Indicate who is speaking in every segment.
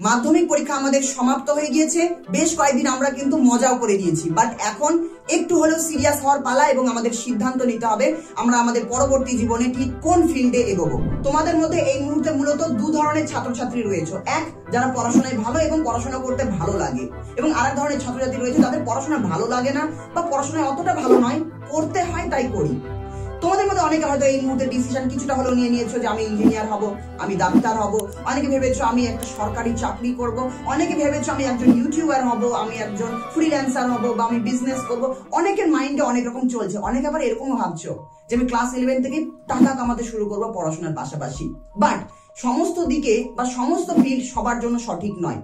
Speaker 1: মাধ্যমিক পরীক্ষা আমাদের সমাপ্ত হয়ে গিয়েছে। বেশ কয়েকদিন আমরা কিন্তু মজাও করে দিয়েছি, বাট এখন একটু হলেও সিরিয়াস হওয়ার পালা এবং আমাদের সিদ্ধান্ত নিতে হবে আমরা আমাদের পরবর্তী জীবনে ঠিক কোন ফিল্ডে এগোবো। তোমাদের মধ্যে এই মুহূর্তে মূলত দু ধরনের ছাত্রছাত্রী রয়েছে, এক যারা পড়াশোনায় ভালো এবং পড়াশোনা করতে ভালো লাগে, এবং আরেক ধরনের ছাত্রছাত্রী রয়েছে যাদের পড়াশোনা ভালো লাগে না বা পড়াশোনায় অতটা ভালো নয়, করতে হয় তাই করি। তোমাদের মধ্যে অনেকে হয়তো এই মুহূর্তে ডিসিশন কিছুটা হলেও নিয়ে নিয়েছো যে আমি ইঞ্জিনিয়ার হব, আমি ডাক্তার হব, অনেকে ভেবেছো আমি একটা সরকারি চাকরি করব, অনেকে ভেবেছো আমি একজন ইউটিউবার হব, আমি একজন ফ্রিল্যান্সার হব বা আমি বিজনেস করব। অনেকের মাইন্ডে অনেক রকম চলছে। অনেকে আবার এরকমও ভাবছো যে আমি ক্লাস 11 থেকে টাকা কামাতে শুরু করবো পড়াশোনার পাশাপাশি। বাট সমস্ত দিকে বা সমস্ত ফিল্ড সবার জন্য সঠিক নয়।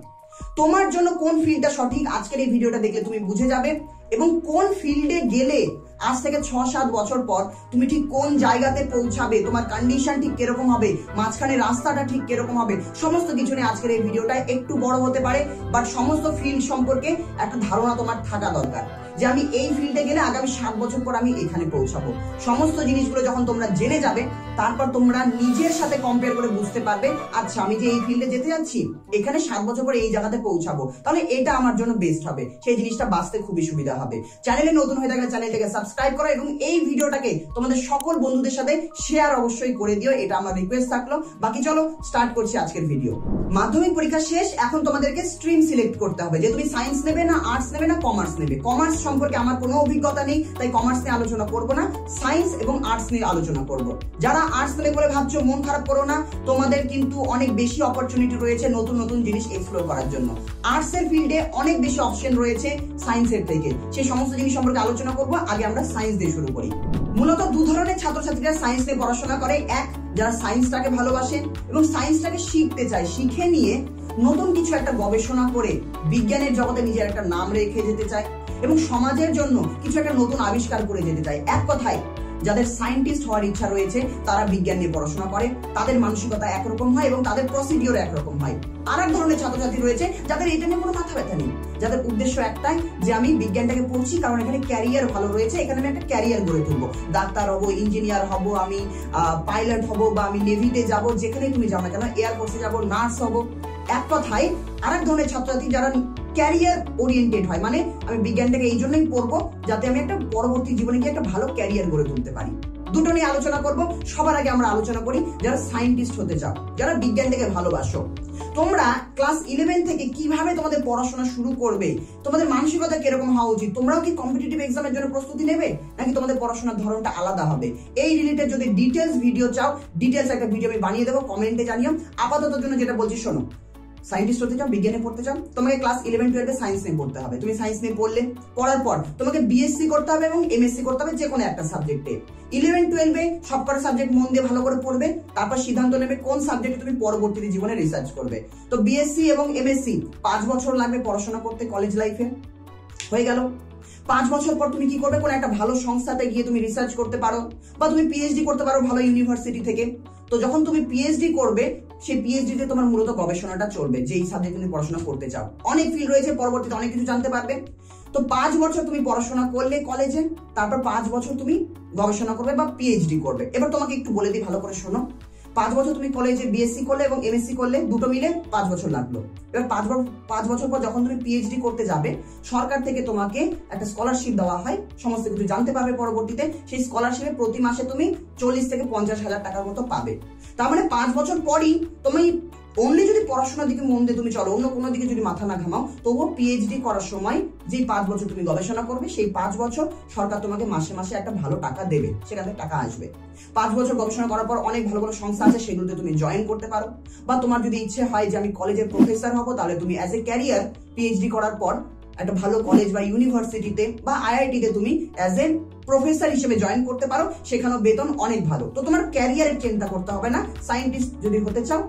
Speaker 1: তোমার জন্য কোন ফিল্ডটা সঠিক আজকের এই ভিডিওটা দেখলে তুমি বুঝে যাবে, এবং কোন ফিল্ডে গেলে আজ থেকে 6-7 বছর পর তুমি ঠিক কোন জায়গাতে পৌঁছাবে, তোমার কন্ডিশন ঠিক কিরকম হবে, মাঝখানে রাস্তাটা ঠিক কিরকম হবে, সমস্ত কিছু নিয়ে আজকের এই ভিডিওটা একটু বড় হতে পারে, বাট সমস্ত ফিল্ড সম্পর্কে একটা ধারণা তোমার থাকা দরকার যে আমি এই ফিল্ডে গেলে আগামী 7 বছর পর আমি এখানে পৌঁছাবো। সমস্ত জিনিসগুলো যখন তোমরা জেনে যাবে, তারপর তোমরা নিজের সাথে কম্পেয়ার করে বুঝতে পারবে, আচ্ছা আমি যে এই ফিল্ডে যেতে যাচ্ছি এখানে 7 বছর পর এই জায়গাতে পৌঁছাবো, তাহলে এটা আমার জন্য বেস্ট হবে। সেই জিনিসটা বাঁচতে খুবই সুবিধা হবে। চ্যানেলে নতুন হয়ে থাকলে চ্যানেলটাকে সাবস্ক্রাইব করো এবং এই ভিডিওটাকে তোমাদের সকল বন্ধুদের সাথে শেয়ার অবশ্যই করে দিও, এটা আমার রিকোয়েস্ট থাকলো। বাকি চলো স্টার্ট করছি আজকের ভিডিও। মাধ্যমিক পরীক্ষা শেষ, এখন তোমাদেরকে স্ট্রিম সিলেক্ট করতে হবে যে তুমি সায়েন্স নেবে না আর্টস নেবে না কমার্স নেবে। কমার্স সম্পর্কে আমার কোনো অভিজ্ঞতা নেই, তাই কমার্স নিয়ে আলোচনা করব না, সায়েন্স এবং আর্টস নিয়ে আলোচনা করব। যারা আর্টস নেবে বলে ভাবছো মন খারাপ করো না, তোমাদের কিন্তু অনেক বেশি অপরচুনিটি রয়েছে নতুন নতুন জিনিস এক্সপ্লোর করার জন্য। আর্টস এর ফিল্ডে অনেক বেশি অপশন রয়েছে সায়েন্সের থেকে, সেই সমস্ত জিনিস সম্পর্কে আলোচনা করব। আগে আমরা সায়েন্স দিয়ে শুরু করি। মূলত দু ধরনের ছাত্রছাত্রীরা সায়েন্স নিয়ে পড়াশোনা করে, এক যারা সায়েন্সটাকে ভালোবাসে এবং সায়েন্সটাকে শিখতে চায়, শিখে নিয়ে নতুন কিছু একটা গবেষণা করে বিজ্ঞানের জগতে নিজের একটা নাম রেখে যেতে চায় এবং সমাজের জন্য কিছু একটা নতুন আবিষ্কার করে যেতে চায়। এক কথায় যাদের সায়েন্টিস্ট হওয়ার ইচ্ছা রয়েছে তারা বিজ্ঞান নিয়ে পড়াশোনা করে, তাদের মানসিকতা একরকম হয় এবং তাদের প্রসিডিওর একরকম হয়। আর এক ধরনের ছাত্রছাত্রী রয়েছে যাদের এটা নিয়ে কোনো মাথা ব্যথা নেই, যাদের উদ্দেশ্য একটাই যে আমি বিজ্ঞানটাকে পড়ছি কারণ এখানে ক্যারিয়ার ভালো রয়েছে, এখানে আমি একটা ক্যারিয়ার গড়ে তুলবো, ডাক্তার হবো, ইঞ্জিনিয়ার হব, আমি পাইলট হব বা আমি নেভিতে যাব, যেখানে তুমি যাও না কেন, এয়ারফোর্সে যাব, নার্স হব। এক কথায় আরেক ধরনের ছাত্রছাত্রী যারা ক্যারিয়ার ওরিয়েন্টেড হয়, মানে আমি বিজ্ঞানটাকে এই জন্যই পড়বো যাতে আমি একটা পরবর্তী জীবনে গিয়ে একটা ভালো ক্যারিয়ার গড়ে তুলতে পারি। দুটো নিয়ে আলোচনা করব। সবার আগে আমরা আলোচনা করি যারা সায়েন্টিস্ট হতে চাও, যারা বিজ্ঞানটাকে ভালোবাসো। তোমরা ক্লাস 11 থেকে কিভাবে তোমাদের পড়াশোনা শুরু করবে, তোমাদের মানসিকতা কিরকম হওয়া উচিত, তোমরাও কি কম্পিটিটিভ এক্সামের জন্য প্রস্তুতি নেবে নাকি তোমাদের পড়াশোনার ধরনটা আলাদা হবে, এই রিলেটেড যদি ডিটেলস ভিডিও চাও, ডিটেলস একটা ভিডিও আমি বানিয়ে দেবো, কমেন্টে জানিও। আপাতত জন্য যেটা বলছি শোনো, সায়েন্টিস্ট হতে চাও, বিজ্ঞানে পড়তে চাও, তোমাকে ক্লাস 11-12 সায়েন্স নিয়ে পড়তে হবে। তুমি সায়েন্স নিয়ে পড়ার পর তোমাকে বিএসসি করতে হবে এবং এমএসসি করতে হবে যে কোনো একটা সাবজেক্টে। 11-12 সবকটা সাবজেক্ট মন দিয়ে ভালো করে পড়বে, তারপর সিদ্ধান্ত নেবে কোন সাবজেক্টে তুমি পরবর্তী জীবনে রিসার্চ করবে। তো বিএসসি এবং এমএসসি 5 বছর লাগবে পড়াশোনা করতে কলেজ লাইফে। হয়ে গেল। 5 বছর পর তুমি কি করবে, কোন একটা ভালো সংস্থাতে গিয়ে তুমি রিসার্চ করতে পারো বা তুমি পিএইচডি করতে পারো ভালো ইউনিভার্সিটি থেকে। তো যখন তুমি পিএইচডি করবে, সেই পিএইচডি তে তোমার মূলত গবেষণাটা চলবে যেই সাবজেক্টে তুমি পড়াশোনা করতে চাও। অনেক ফিল্ড রয়েছে, পরবর্তীতে অনেক কিছু জানতে পারবে। তো 5 বছর তুমি পড়াশোনা করলে কলেজে, তারপর 5 বছর তুমি গবেষণা করবে বা পিএইচডি করবে। এবার তোমাকে একটু বলে দিই, ভালো করে শোনো। 5 বছর তুমি কলেজে বিএসসি করলে এবং এমএসসি করলে, দুটো মিলে 5 বছর লাগলো। এবার 5 বছর পর যখন তুমি পিএইচডি করতে যাবে, সরকার থেকে তোমাকে একটা স্কলারশিপ দেওয়া হয়, সমস্ত কিছু জানতে পারবে পরবর্তীতে। সেই স্কলারশিপে প্রতি মাসে তুমি 40 থেকে 50 হাজার টাকার মতো পাবে। তার মানে 5 বছর পরই তুমি অনলি যদি পড়াশোনার দিকে মন দিয়ে তুমি চলো, অন্য কোনো দিকে যদি মাথা না ঘামাও, তবুও পিএইচডি করার সময় যেই 5 বছর তুমি গবেষণা করবে, সেই 5 বছর সরকার তোমাকে মাসে মাসে একটা ভালো টাকা দেবে, সেখান থেকে টাকা আসবে। 5 বছর গবেষণা করার পর অনেক ভালো ভালো সংস্থা আছে, সেগুলোতে তুমি জয়েন করতে পারো। বা তোমার যদি ইচ্ছে হয় যে আমি কলেজের প্রফেসর হবো, তাহলে তুমি অ্যাজ এ ক্যারিয়ার পিএইচডি করার পর একটা ভালো কলেজ বা ইউনিভার্সিটিতে বা আইআইটিতে তুমি অ্যাজ এ প্রফেসর হিসেবে জয়েন করতে পারো, সেখানেও বেতন অনেক ভালো। তো তোমার ক্যারিয়ারের চিন্তা করতে হবে না। সায়েন্টিস্ট যদি হতে চাও,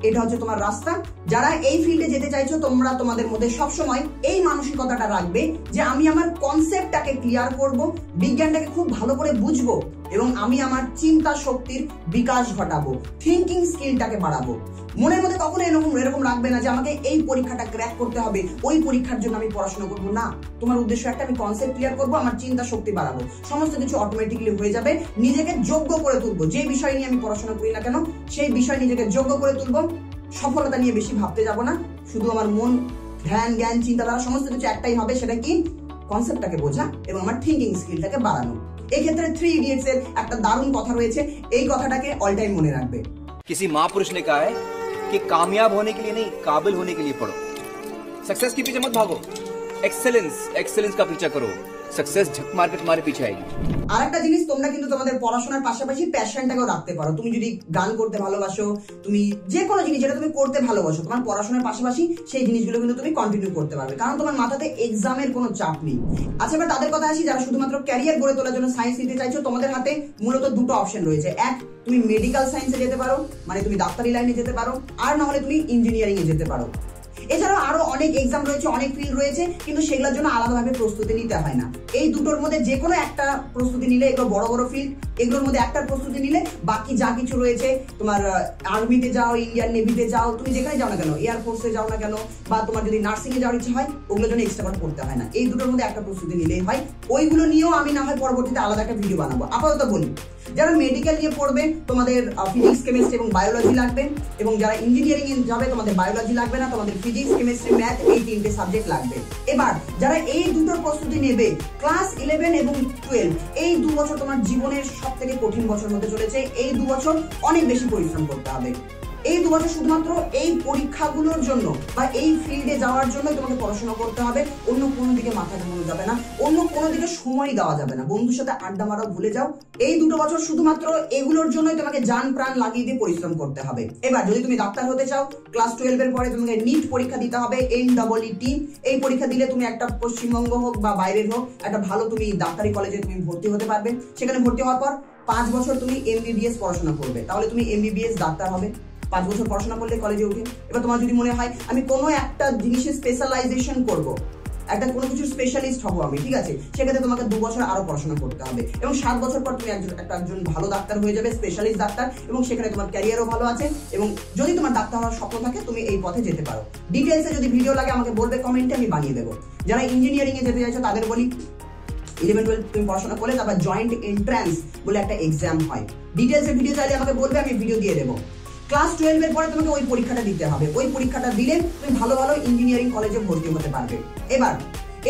Speaker 1: এটা হচ্ছে তোমার রাস্তা। যারা এই ফিল্ডে যেতে চাইছো, তোমরা তোমাদের মধ্যে সবসময় এই মানসিকতাটা রাখবে যে আমি আমার কনসেপ্টটাকে ক্লিয়ার করব, বিজ্ঞানটাকে খুব ভালো করে বুঝবো এবং আমি আমার চিন্তা শক্তির বিকাশ ঘটাবো, থিঙ্কিং স্কিলটাকে বাড়াবো। মনের মধ্যে কখনো এরকম রাখবে না যে আমাকে এই পরীক্ষাটা ক্র্যাক করতে হবে, ওই পরীক্ষার জন্য আমি পড়াশোনা করবো না। তোমার উদ্দেশ্য একটা, আমি কনসেপ্ট ক্লিয়ার করবো, আমার চিন্তা শক্তি বাড়াবো, সমস্ত কিছু অটোমেটিক্যালি হয়ে যাবে। নিজেকে যোগ্য করে তুলবো, যে বিষয় নিয়ে আমি পড়াশোনা করি না কেন সেই বিষয় নিজেকে যোগ্য করে তুলবো। সফলতা নিয়ে বেশি ভাবতে যাব না, শুধু আমার মন, ধ্যান, জ্ঞান, চিন্তাধারা সমস্ত কিছু একটাই হবে, সেটা কি কনসেপ্টটাকে বোঝা এবং আমার থিঙ্কিং স্কিলটাকে বাড়ানো। এই ক্ষেত্রে 3 ইডিয়টস এর একটা দারুণ কথা রয়েছে, এই কথাটাকে অল টাইম মনে রাখবে।
Speaker 2: किसी महापुरुष ने कहा है कि कामयाब होने के लिए नहीं, काबिल होने के लिए पढ़ो। सक्सेस के पीछे मत भागो, एक्सेलेंस का पीछा करो। सक्सेस झक मार के तुम्हारे पीछे आएगी।
Speaker 1: আর একটা জিনিস, তোমরা কিন্তু তোমাদের পড়াশোনার পাশাপাশি প্যাশনটাকেও রাখতে পারো। তুমি যদি গান করতে ভালোবাসো, তুমি যে কোনো জিনিস যেটা তুমি করতে ভালোবাসো, তোমার পড়াশোনার পাশাপাশি সেই জিনিসগুলো কিন্তু তুমি কন্টিনিউ করতে পারবে, কারণ তোমার মাথাতে এক্সামের কোনো চাপ নেই। আচ্ছা, এবার তাদের কথা আসি যারা শুধুমাত্র ক্যারিয়ার গড়ে তোলার জন্য সায়েন্স নিতে চাইছো। তোমাদের হাতে মূলত দুটো অপশন রয়েছে। এক, তুমি মেডিকেল সায়েন্সে যেতে পারো, মানে তুমি ডাক্তারি লাইনে যেতে পারো, আর না হলে তুমি ইঞ্জিনিয়ারিং এ যেতে পারো। এছাড়াও আরো অনেক এক্সাম রয়েছে, অনেক ফিল্ড রয়েছে, কিন্তু সেগুলোর জন্য আলাদাভাবে প্রস্তুতি নিতে হয় না। এই দুটোর মধ্যে যে কোনো একটা প্রস্তুতি নিলে, এগুলো বড় বড় ফিল্ড, এগুলোর মধ্যে একটা প্রস্তুতি নিলে বাকি যা কিছু রয়েছে, তোমার আর্মিতে যাও, ইন্ডিয়ান নেভিতে যাও, তুমি যেখানে যাও না কেন, এয়ারফোর্সে যাও না কেন, বা তোমার যদি নার্সিং এ যাওয়ার ইচ্ছা হয়, ওগুলোর জন্য এক্সট্রা করে পড়তে হয় না। এই দুটোর মধ্যে একটা প্রস্তুতি নিলেই হয়। ওইগুলো নিয়েও আমি না হয় পরবর্তীতে আলাদা একটা ভিডিও বানাবো। আপাতত বলি, যারা মেডিকেল নিয়ে পড়বে তোমাদের ফিজিক্স, কেমিস্ট্রি এবং বায়োলজি লাগবে, এবং যারা ইঞ্জিনিয়ারিং এ যাবে তোমাদের বায়োলজি লাগবে না, তোমাদের ফিজিক্স, কেমিস্ট্রি, ম্যাথ এই 3টে সাবজেক্ট লাগবে। এবার যারা এই দুটোর প্রস্তুতি নেবে, ক্লাস 11 এবং 12 এই 2 বছর তোমার জীবনের সবথেকে কঠিন বছর হতে চলেছে। এই 2 বছর অনেক বেশি পরিশ্রম করতে হবে। এই 2 বছর শুধুমাত্র এই পরীক্ষাগুলোর জন্য বা এই ফিল্ডে যাওয়ার জন্য তোমাকে পড়াশোনা করতে হবে। অন্য কোনো দিকে মাথা ঘামানো যাবে না, অন্য কোনো দিকে সময় দেওয়া যাবে না। বন্ধুর সাথে আড্ডা মারাও ভুলে যাও। এই 2 বছর শুধুমাত্র এগুলোর জন্যই তোমাকে জান প্রাণ লাগিয়ে দিয়ে পরিশ্রম করতে হবে। এবার যদি তুমি ডাক্তার হতে চাও, ক্লাস 12 এর পরে তোমাকে নিট পরীক্ষা দিতে হবে, NEET। এই পরীক্ষা দিলে তুমি একটা পশ্চিমবঙ্গ হোক বা বাইরের হোক একটা ভালো তুমি ডাক্তারি কলেজে তুমি ভর্তি হতে পারবে। সেখানে ভর্তি হওয়ার পর 5 বছর তুমি MBBS পড়াশোনা করবে, তাহলে তুমি MBBS ডাক্তার হবে। 5 বছর পড়াশোনা করলে কলেজে উঠে। এবার তোমার যদি মনে হয় আমি কোনো একটা জিনিসে স্পেশালাইজেশন করব, একটা কোনো কিছু স্পেশালিস্ট হবো আমি, ঠিক আছে, সেক্ষেত্রে তোমাকে 2 বছর আরো পড়াশোনা করতে হবে, এবং 7 বছর পর তুমি একজন ভালো ডাক্তার হয়ে যাবে, স্পেশালিস্ট ডাক্তার, এবং সেখানে তোমার ক্যারিয়ারও ভালো আছে। এবং যদি তোমার ডাক্তার হওয়ার স্বপ্ন থাকে, তুমি এই পথে যেতে পারো। ডিটেলসে যদি ভিডিও লাগে আমাকে বলবে কমেন্টে, আমি বানিয়ে দেবো। যারা ইঞ্জিনিয়ারিং এ যেতে চাইছো তাদের বলি, 11-12 তুমি পড়াশোনা করলে তারপর জয়েন্ট এন্ট্রান্স বলে একটা এক্সাম হয়। ডিটেলসে ভিডিও চাইলে আমাকে বলবে, আমি ভিডিও দিয়ে দেবো। ক্লাস 12 এর পরে তোমাকে ওই পরীক্ষাটা দিতে হবে। ওই পরীক্ষাটা দিলে তুমি ভালো ভালো ইঞ্জিনিয়ারিং কলেজে ভর্তি হতে পারবে। এবার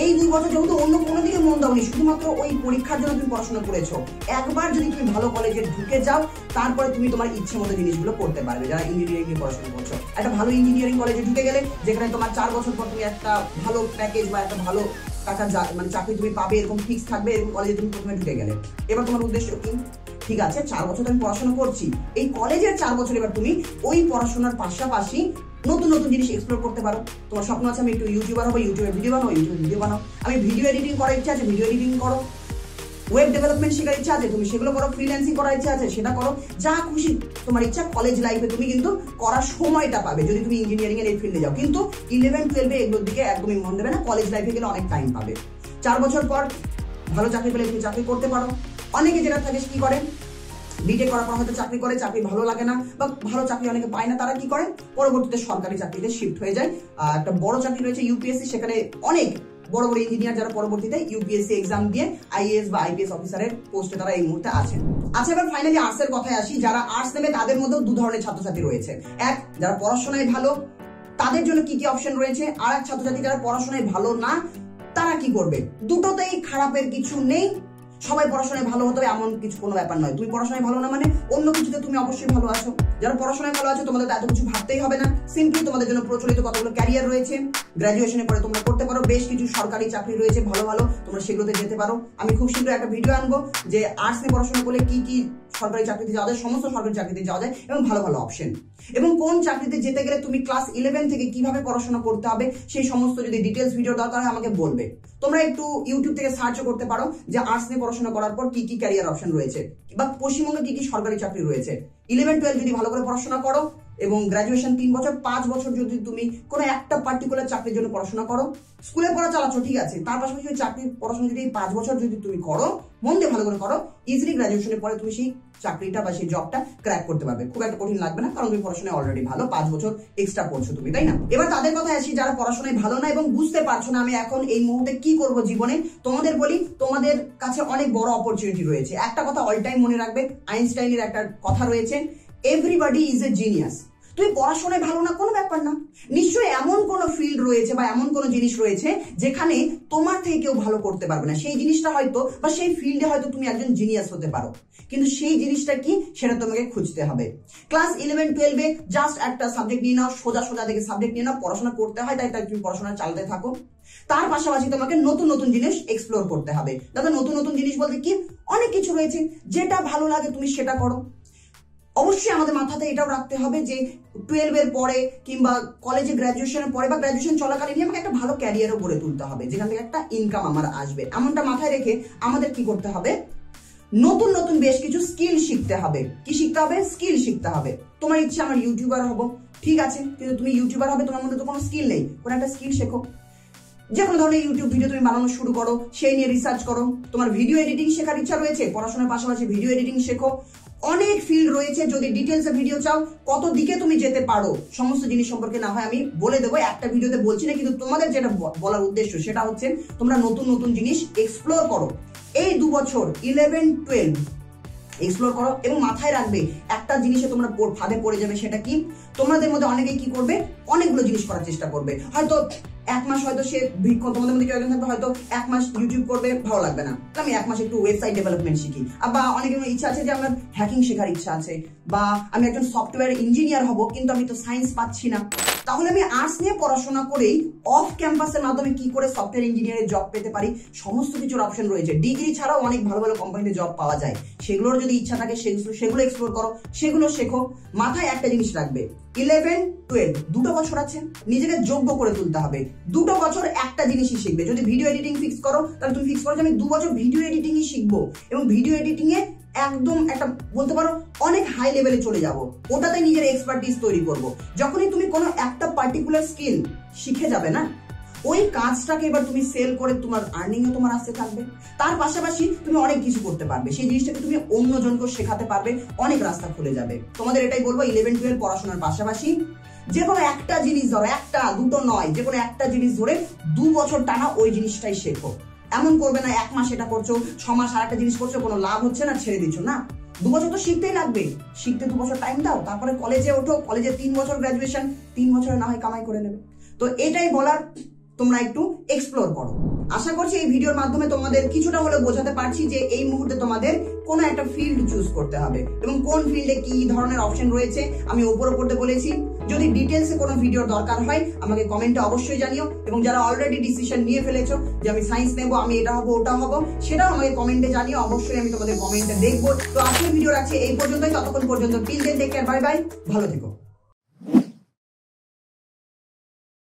Speaker 1: এই 2 বছর যেহেতু অন্য কোনো দিকে মন দাওনি, শুধুমাত্র ওই পরীক্ষার জন্য তুমি পড়াশোনা করেছো, একবার যদি তুমি ভালো কলেজে ঢুকে যাও, তারপরে তুমি তোমার ইচ্ছে মতো জিনিসগুলো করতে পারবে। যারা ইঞ্জিনিয়ারিং নিয়ে পড়াশোনা করছো, একটা ভালো ইঞ্জিনিয়ারিং কলেজে ঢুকে গেলে, যেখানে তোমার 4 বছর পর তুমি একটা ভালো প্যাকেজ বা একটা ভালো টাকা মানে চাকরি তুমি পাবে, এরকম ফিক্স থাকবে, এরকম কলেজে তুমি প্রথমে ঢুকে গেলে। এবার তোমার উদ্দেশ্য কি? ঠিক আছে, 4 বছর আমি পড়াশোনা করছি, এই কলেজের 4 বছর এবার তুমি ওই পড়াশোনার পাশাপাশি নতুন নতুন জিনিস এক্সপ্লোর করতে পারো। তোমার স্বপ্ন আছে আমি একটু ইউটিউবার হবো, ইউটিউবে ভিডিও বানাও, ইউটিউবে ভিডিও বানাও। আমি ভিডিও এডিটিং করার ইচ্ছা আছে, ভিডিও এডিটিং করো। ওয়েব ডেভেলপমেন্ট শেখার ইচ্ছা আছে, তুমি সেগুলো করো। ফ্রিল্যান্সিং করার ইচ্ছা আছে, সেটা করো। যা খুশি তোমার ইচ্ছা কলেজ লাইফে তুমি কিন্তু করার সময়টা পাবে, যদি তুমি ইঞ্জিনিয়ারিং এর এই ফিল্ডে যাও। কিন্তু 11-12 এগুলোর দিকে একদমই মন দেবে না, কলেজ লাইফে গেলে অনেক টাইম পাবে। 4 বছর পর ভালো চাকরি পেলে তুমি চাকরি করতে পারো। অনেকে যেটা থাকে কি করে, বিটেক করার পর হয়তো চাকরি করে, চাকরি ভালো লাগে না বা ভালো চাকরি অনেকে পায় না, তারা কি করে পরবর্তীতে সরকারি চাকরিতে শিফট হয়ে যায়। একটা বড় চাকরি রয়েছে ইউপিএসসি, সেখানে অনেক বড় বড় ইঞ্জিনিয়ার যারা পরবর্তীতে ইউপিএসসি এক্সাম দিয়ে আইএএস বা আইপিএস অফিসারের পোস্টে তারা এই মুহূর্তে আছেন। আচ্ছা, এবার ফাইনালি আর্টস এর কথায় আসি। যারা আর্টস নেবে তাদের মধ্যেও 2 ধরনের ছাত্রছাত্রী রয়েছে। এক, যারা পড়াশোনায় ভালো, তাদের জন্য কি কি অপশন রয়েছে। আর এক ছাত্রছাত্রী যারা পড়াশোনায় ভালো না, তারা কি করবে। দুটোতেই খারাপের কিছু নেই। সবাই পড়াশোনায় ভালো হতে হবে এমন কিছু কোনো ব্যাপার নয়। তুমি পড়াশোনায় ভালো না মানে অন্য কিছুতে তুমি অবশ্যই ভালো আছো। যারা পড়াশোনায় ভালো আছো তোমাদের এত কিছু ভাবতেই হবে না। সিম্পলি তোমাদের জন্য প্রচলিত কতগুলো ক্যারিয়ার রয়েছে। গ্র্যাজুয়েশনের পরে তোমরা করতে পারো, বেশ কিছু সরকারি চাকরি রয়েছে ভালো ভালো, তোমরা সেগুলোতে যেতে পারো। আমি খুব শীঘ্রই একটা ভিডিও আনবো যে আর্টস নিয়ে পড়াশোনা করলে কি কি সরকারি চাকরিতে যাওয়া যায়, সমস্ত সরকারি চাকরিতে যাওয়া যায় এবং ভালো ভালো অপশন, এবং কোন চাকরিতে যেতে গেলে তুমি ক্লাস 11 থেকে কিভাবে পড়াশোনা করতে হবে সেই সমস্ত যদি ডিটেলস ভিডিও দরকার হয় আমাকে বলবে। তোমরা একটু ইউটিউব থেকে সার্চ করতে পারো যে আর্টস নিয়ে পড়াশোনা করার পর কি কি ক্যারিয়ার অপশন রয়েছে বা পশ্চিমবঙ্গে কি কি সরকারি চাকরি রয়েছে। 11-12 যদি ভালো করে পড়াশোনা করো এবং গ্র্যাজুয়েশন 3 বছর 5 বছর যদি তুমি কোনো একটা পার্টিকুলার চাকরির জন্য পড়াশোনা করো, স্কুলে পড়া চালাচ্ছ ঠিক আছে, তার পাশাপাশি ওই চাকরির পড়াশোনা যদি 5 বছর যদি তুমি করো, মন দিয়ে ভালো করে করো, ইজিলি গ্র্যাজুয়েশনের পরে তুমি সেই চাকরিটা বা সেই জবটা ক্র্যাক করতে পারবে। খুব একটা কঠিন লাগবে না, কারণ তুমি পড়াশোনায় অলরেডি ভালো, 5 বছর এক্সট্রা পড়ছো তুমি, তাই না? এবার তাদের কথা আসি যারা পড়াশোনায় ভালো না এবং বুঝতে পারছো না আমি এখন এই মুহূর্তে কি করব জীবনে। তোমাদের বলি, তোমাদের কাছে অনেক বড় অপরচুনিটি রয়েছে। একটা কথা অল টাইম মনে রাখবে, আইনস্টাইনের একটা কথা রয়েছে, এভরিবডি ইজ এ জিনিয়াস। তুই পড়াশোনায় ভালো না, কোনো ব্যাপার না, নিশ্চয়ই এমন কোনো ফিল্ড রয়েছে বা এমন কোনো জিনিস রয়েছে যেখানে তোমার থেকে কেউ ভালো করতে পারবে না। সেই জিনিসটা হয়তো বা সেই ফিল্ডে হয়তো তুমি একজন জিনিয়াস হতে পারো, কিন্তু সেই জিনিসটা কি সেটা তোমাকে খুঁজতে হবে। ক্লাস 11-12-এ জাস্ট একটা সাবজেক্ট নিয়ে নাও, সোজা সোজা থেকে সাবজেক্ট নিয়ে নাও, পড়াশোনা করতে হয় তাই তুমি পড়াশোনা চালাতে থাকো। তার পাশাপাশি তোমাকে নতুন নতুন জিনিস এক্সপ্লোর করতে হবে। দাদা নতুন নতুন জিনিস বলতে কি, অনেক কিছু রয়েছে, যেটা ভালো লাগে তুমি সেটা করো। অবশ্যই আমাদের মাথাতে এটাও রাখতে হবে যে 12-এর পরে কিংবা কলেজে গ্রাজুয়েশনের পরে বা গ্রাজুয়েশন চলাকালীন আমাকে একটা ভালো ক্যারিয়ারও গড়ে তুলতে হবে, যেখান থেকে একটা ইনকাম আমার আসবে। এমনটা মাথায় রেখে আমাদের কি করতে হবে, নতুন নতুন বেশ কিছু স্কিল শিখতে হবে। কি শিখতে হবে? স্কিল শিখতে হবে। তোমার ইচ্ছা আমার ইউটিউবার হবো, ঠিক আছে, কিন্তু তুমি ইউটিউবার হবে, তোমার মধ্যে তো কোনো স্কিল নেই, কোনো একটা স্কিল শেখো। যে কোনো ধরনের ইউটিউব ভিডিও তুমি বানানো শুরু করো, সেই নিয়ে রিসার্চ করো। তোমার ভিডিও এডিটিং শেখার ইচ্ছা রয়েছে, পড়াশোনার পাশাপাশি ভিডিও এডিটিং শেখো। অনেক ফিল্ড রয়েছে, যদি ডিটেলসে ভিডিও চাও কত দিকে তুমি যেতে পারো সমস্ত জিনিস সম্পর্কে না হয় আমি বলে দেবো, একটা ভিডিওতে বলছি না, কিন্তু তোমাদের যেটা বলার উদ্দেশ্য সেটা হচ্ছে তোমরা নতুন নতুন জিনিস এক্সপ্লোর করো। এই 2 বছর 11-12 এক্সপ্লোর করো এবং মাথায় রাখবে একটা জিনিসে তোমরা ফাঁদে পড়ে যাবে, সেটা কি, তোমাদের মধ্যে অনেকেই কি করবে, অনেকগুলো জিনিস করার চেষ্টা করবে। হয়তো 1 মাস হয়তো সে তোমাদের মধ্যে কেউ একজন থাকবে, হয়তো 1 মাস ইউটিউব করবে, ভালো লাগবে না, আমি 1 মাস একটু ওয়েবসাইট ডেভেলপমেন্ট শিখি। বা অনেকের ইচ্ছা আছে যে আমার হ্যাকিং শেখার ইচ্ছা আছে, বা আমি একজন সফটওয়্যার ইঞ্জিনিয়ার হব, কিন্তু আমি তো সায়েন্স পাচ্ছি না। তাহলে আমি আর্টস নিয়ে পড়াশোনা করেই অফ ক্যাম্পাসের মাধ্যমে কি করে সফটওয়্যার ইঞ্জিনিয়ারের জব পেতে পারি, সমস্ত কিছুর অপশন রয়েছে। ডিগ্রি ছাড়াও অনেক ভালো ভালো কোম্পানিতে জব পাওয়া যায়, সেগুলোর যদি ইচ্ছা থাকে সেগুলো এক্সপ্লোর করো, সেগুলো শেখো। মাথায় একটা জিনিস রাখবে, 11-12 2 বছর আছে, নিজেকে যোগ্য করে তুলতে হবে। 2 বছর একটা জিনিসই শিখবে। যদি ভিডিও এডিটিং ফিক্স করো, তাহলে তুমি ফিক্স করো যে আমি 2 বছর ভিডিও এডিটিংই শিখবো, এবং ভিডিও এডিটিং এ একদম একটা বলতে পারো অনেক হাই লেভেলে চলে যাব, ওটাতে নিজের এক্সপার্টিস তৈরি করব। যখনই তুমি কোনো একটা পার্টিকুলার স্কিল শিখে যাবে না, ওই কাজটাকে এবার তুমি সেল করে তোমার আর্নিংও তোমার আসতে থাকবে। তার পাশাপাশি তুমি অনেক কিছু করতে পারবে, সেই জিনিসটাকে তুমি অন্যজনকে শেখাতে পারবে, অনেক রাস্তা খুলে যাবে। তোমাদের এটাই বলবো, 11-12 পড়াশোনার পাশাপাশি যে কোনো একটা জিনিস ধরো, একটা দুটো নয়, যে কোনো একটা জিনিস ধরে 2 বছর টানা ওই জিনিসটাই শেখো। এমন করবে না 1 মাস এটা করছো, 6 মাস আর একটা জিনিস করছো, কোনো লাভ হচ্ছে না, ছেড়ে দিচ্ছ না। 2 বছর তো শিখতেই লাগবে, শিখতে 2 বছর টাইম দাও, তারপরে কলেজে ওঠো, কলেজে 3 বছর গ্রাজুয়েশন, 3 বছরে না হয় কামাই করে নেবে। তো এটাই বলার, তোমরা একটু এক্সপ্লোর করো। আশা করছি এই ভিডিওর মাধ্যমে তোমাদের কিছুটা হলেও বোঝাতে পারছি যে এই মুহূর্তে তোমাদের কোনো একটা ফিল্ড চুজ করতে হবে, এবং কোন ফিল্ডে কি ধরনের অপশন রয়েছে আমি উপরে পড়তে বলেছি। যদি ডিটেলসে কোনো ভিডিওর দরকার হয় আমাকে কমেন্টে অবশ্যই জানিও, এবং যারা অলরেডি ডিসিশন নিয়ে ফেলেছো যে আমি সায়েন্স নেবো, আমি এটা হবো ওটা হবো, সেটাও আমাকে কমেন্টে জানিও, অবশ্যই আমি তোমাদের কমেন্টে দেখবো। তো আজকের ভিডিও রাখছি এই পর্যন্তই, ততক্ষণ পর্যন্ত till then take care, bye bye, ভালো থেকো।